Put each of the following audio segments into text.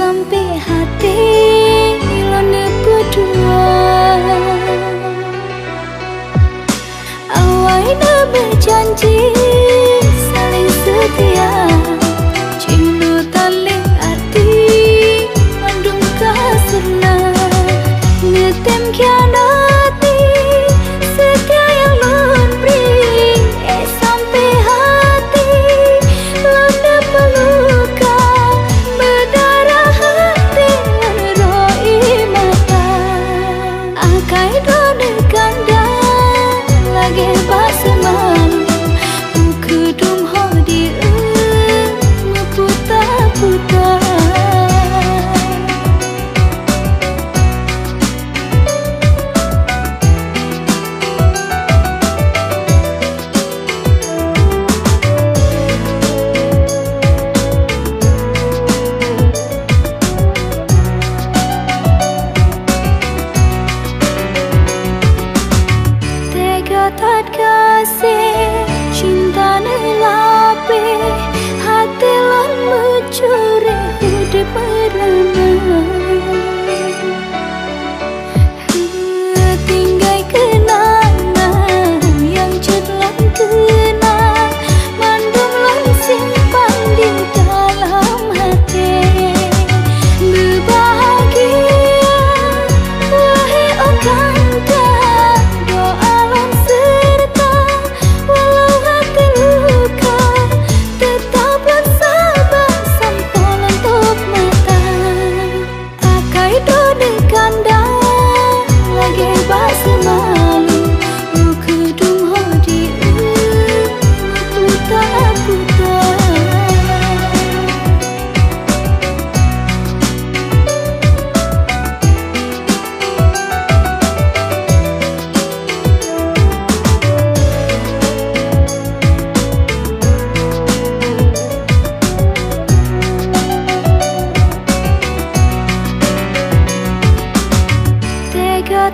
sampai hati lone berdua. Awalnya berjanji saling setia, cinta tali arti mandung kasarna, ngetem kianati setia yang lon beri sampai hati lone peluka berdarah hati roi mata. Akai done kanda lagi bak semalam kedum hodi putar-putar. Tat kasih cinta nelape hati lan mencuri hidup merana. Tinggai kenangan yang celang kenang mandung lan simpan di dalam hati. Berbahagia wahai okanta,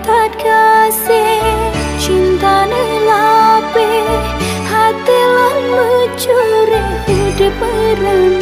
tat kasih cinta nelape hati lan mencuri hidup merana.